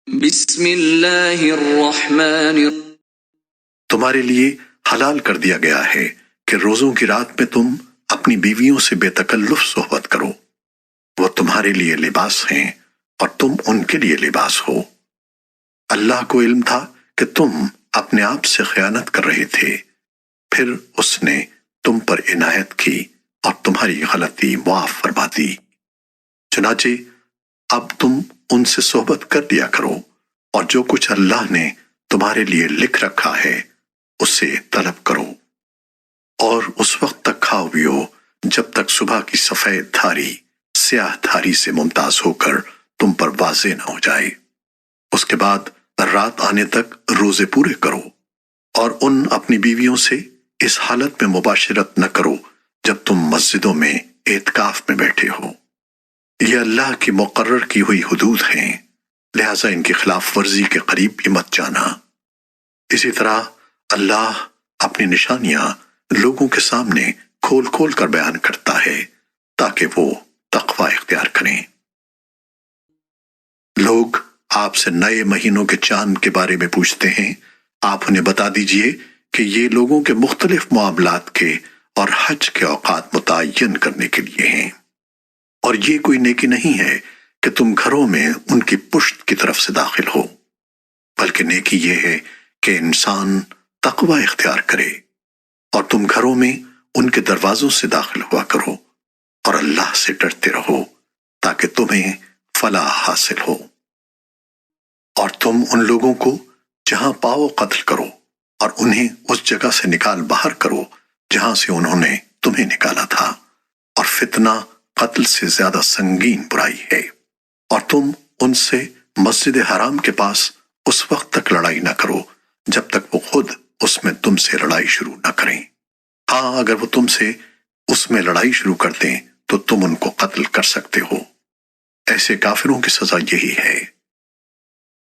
بسم اللہ الرحمن تمہارے لیے حلال کر دیا گیا ہے کہ روزوں کی رات میں تم اپنی بیویوں سے بے تکلف صحبت کرو۔ وہ تمہارے لیے لباس ہیں اور تم ان کے لیے لباس ہو۔ اللہ کو علم تھا کہ تم اپنے آپ سے خیانت کر رہے تھے، پھر اس نے تم پر عنایت کی اور تمہاری غلطی معاف فرما دی۔ چنانچہ اب تم ان سے صحبت کر لیا کرو اور جو کچھ اللہ نے تمہارے لیے لکھ رکھا ہے اسے طلب کرو، اور اس وقت تک کھاؤ پیو جب تک صبح کی سفید دھاری سیاہ دھاری سے ممتاز ہو کر تم پر واضح نہ ہو جائے۔ اس کے بعد رات آنے تک روزے پورے کرو، اور ان اپنی بیویوں سے اس حالت میں مباشرت نہ کرو جب تم مسجدوں میں اعتکاف میں بیٹھے ہو۔ یہ اللہ کی مقرر کی ہوئی حدود ہیں، لہٰذا ان کی خلاف ورزی کے قریب بھی مت جانا۔ اسی طرح اللہ اپنی نشانیاں لوگوں کے سامنے کھول کھول کر بیان کرتا ہے تاکہ وہ تقوی اختیار کریں۔ لوگ آپ سے نئے مہینوں کے چاند کے بارے میں پوچھتے ہیں، آپ انہیں بتا دیجئے کہ یہ لوگوں کے مختلف معاملات کے اور حج کے اوقات متعین کرنے کے لیے ہیں، اور یہ کوئی نیکی نہیں ہے کہ تم گھروں میں ان کی پشت کی طرف سے داخل ہو، بلکہ نیکی یہ ہے کہ انسان تقوی اختیار کرے، اور تم گھروں میں ان کے دروازوں سے داخل ہوا کرو اور اللہ سے ڈرتے رہو تاکہ تمہیں فلاح حاصل ہو۔ اور تم ان لوگوں کو جہاں پاؤ قتل کرو اور انہیں اس جگہ سے نکال باہر کرو جہاں سے انہوں نے تمہیں نکالا تھا، اور فتنہ قتل سے زیادہ سنگین برائی ہے۔ اور تم ان سے مسجد حرام کے پاس اس وقت تک لڑائی نہ کرو جب تک وہ خود اس میں تم سے لڑائی شروع نہ کریں۔ ہاں، اگر وہ تم سے اس میں لڑائی شروع کر دیں تو تم ان کو قتل کر سکتے ہو۔ ایسے کافروں کی سزا یہی ہے۔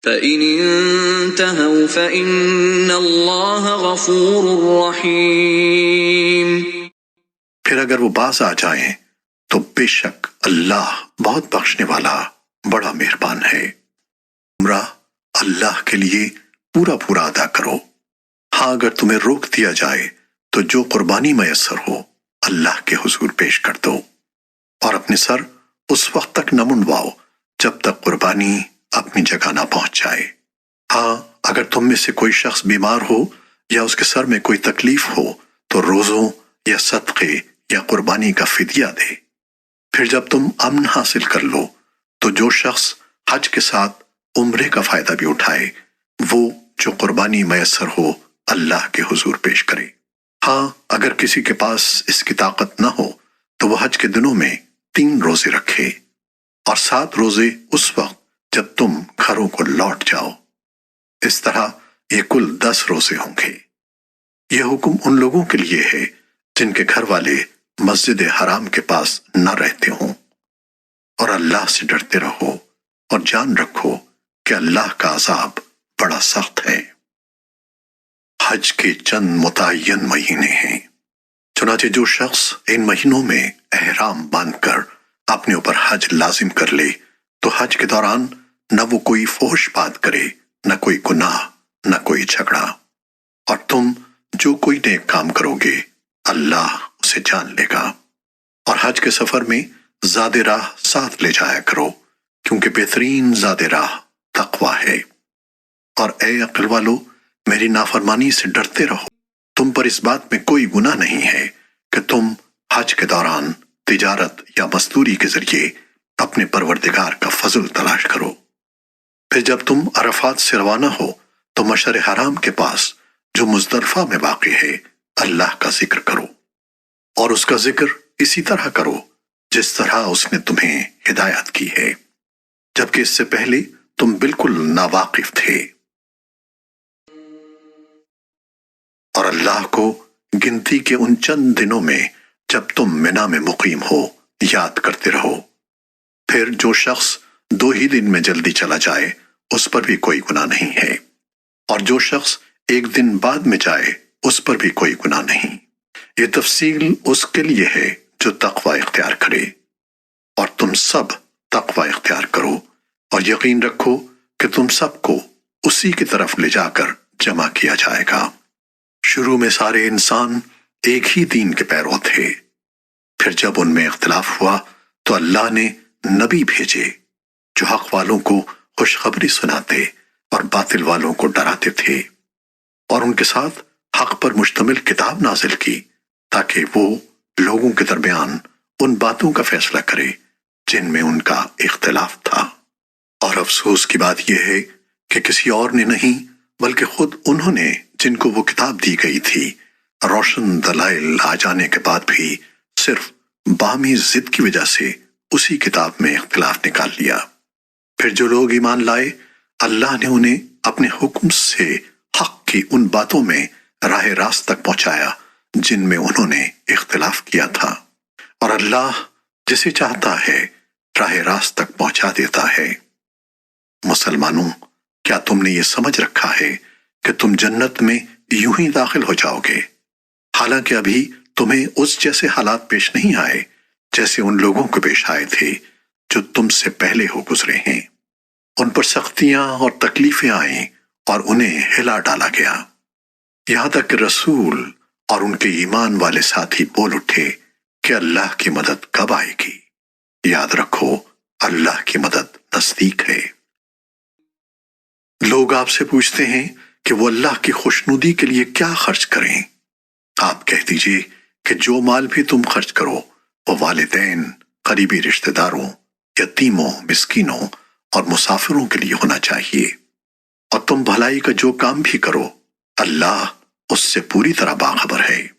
فَإِنِ انتهوا فَإِنَّ اللَّهَ غَفُورٌ رَحِيمٌ۔ پھر اگر وہ باز آ جائیں تو بے شک اللہ بہت بخشنے والا بڑا مہربان ہے۔ عمرہ اللہ کے لیے پورا پورا ادا کرو۔ ہاں، اگر تمہیں روک دیا جائے تو جو قربانی میسر ہو اللہ کے حضور پیش کر دو، اور اپنے سر اس وقت تک نہ منڈواؤ جب تک قربانی اپنی جگہ نہ پہنچ جائے۔ ہاں، اگر تم میں سے کوئی شخص بیمار ہو یا اس کے سر میں کوئی تکلیف ہو تو روزوں یا صدقے یا قربانی کا فدیہ دے۔ پھر جب تم امن حاصل کر لو تو جو شخص حج کے ساتھ عمرے کا فائدہ بھی اٹھائے وہ جو قربانی میسر ہو اللہ کے حضور پیش کرے۔ ہاں، اگر کسی کے پاس اس کی طاقت نہ ہو تو وہ حج کے دنوں میں 3 روزے رکھے، اور 7 روزے اس وقت جب تم گھروں کو لوٹ جاؤ۔ اس طرح یہ کل 10 روزے ہوں گے۔ یہ حکم ان لوگوں کے لیے ہے جن کے گھر والے مسجد حرام کے پاس نہ رہتے ہوں، اور اللہ سے ڈرتے رہو اور جان رکھو کہ اللہ کا عذاب بڑا سخت ہے۔ حج کے چند متعین مہینے ہیں، چنانچہ جو شخص ان مہینوں میں احرام باندھ کر اپنے اوپر حج لازم کر لے تو حج کے دوران نہ وہ کوئی فحش بات کرے، نہ کوئی گناہ، نہ کوئی جھگڑا، اور تم جو کوئی نیک کام کرو گے اللہ اسے جان لے گا۔ اور حج کے سفر میں زاد راہ ساتھ لے جایا کرو، کیونکہ بہترین زاد راہ تقوی ہے۔ اور اے عقل والو، میری نافرمانی سے ڈرتے رہو۔ تم پر اس بات میں کوئی گناہ نہیں ہے کہ تم حج کے دوران تجارت یا مزدوری کے ذریعے اپنے پروردگار کا فضل تلاش کرو۔ پھر جب تم عرفات سے روانہ ہو تو مشعر حرام کے پاس جو مزدلفہ میں واقع ہے اللہ کا ذکر کرو، اور اس کا ذکر اسی طرح کرو جس طرح اس نے تمہیں ہدایت کی ہے، جبکہ اس سے پہلے تم بالکل ناواقف تھے۔ اور اللہ کو گنتی کے ان چند دنوں میں جب تم منا میں مقیم ہو یاد کرتے رہو۔ پھر جو شخص 2 ہی دن میں جلدی چلا جائے اس پر بھی کوئی گناہ نہیں ہے، اور جو شخص 1 دن بعد میں جائے اس پر بھی کوئی گناہ نہیں۔ یہ تفصیل اس کے لیے ہے جو تقوی اختیار کرے، اور تم سب تقوی اختیار کرو اور یقین رکھو کہ تم سب کو اسی کی طرف لے جا کر جمع کیا جائے گا۔ شروع میں سارے انسان ایک ہی دین کے پیرو تھے، پھر جب ان میں اختلاف ہوا تو اللہ نے نبی بھیجے جو حق والوں کو خوشخبری سناتے اور باطل والوں کو ڈراتے تھے، اور ان کے ساتھ حق پر مشتمل کتاب نازل کی تاکہ وہ لوگوں کے درمیان ان باتوں کا فیصلہ کرے جن میں ان کا اختلاف تھا۔ اور افسوس کی بات یہ ہے کہ کسی اور نے نہیں بلکہ خود انہوں نے، جن کو وہ کتاب دی گئی تھی، روشن دلائل آ جانے کے بعد بھی صرف باہمی ضد کی وجہ سے اسی کتاب میں اختلاف نکال لیا۔ پھر جو لوگ ایمان لائے، اللہ نے انہیں اپنے حکم سے حق کی ان باتوں میں راہ راست تک پہنچایا جن میں انہوں نے اختلاف کیا تھا، اور اللہ جسے چاہتا ہے راہ راست تک پہنچا دیتا ہے۔ مسلمانوں، کیا تم نے یہ سمجھ رکھا ہے کہ تم جنت میں یوں ہی داخل ہو جاؤ گے، حالانکہ ابھی تمہیں اس جیسے حالات پیش نہیں آئے جیسے ان لوگوں کو پیش آئے تھے جو تم سے پہلے ہو گزرے ہیں؟ ان پر سختیاں اور تکلیفیں آئیں اور انہیں ہلا ڈالا گیا، یہاں تک کہ رسول اور ان کے ایمان والے ساتھی بول اٹھے کہ اللہ کی مدد کب آئے گی؟ یاد رکھو، اللہ کی مدد نزدیک ہے۔ لوگ آپ سے پوچھتے ہیں کہ وہ اللہ کی خوشنودی کے لیے کیا خرچ کریں؟ آپ کہہ دیجئے کہ جو مال بھی تم خرچ کرو وہ والدین، قریبی رشتہ داروں، یتیموں، مسکینوں اور مسافروں کے لیے ہونا چاہیے، اور تم بھلائی کا جو کام بھی کرو اللہ اس سے پوری طرح باخبر ہے۔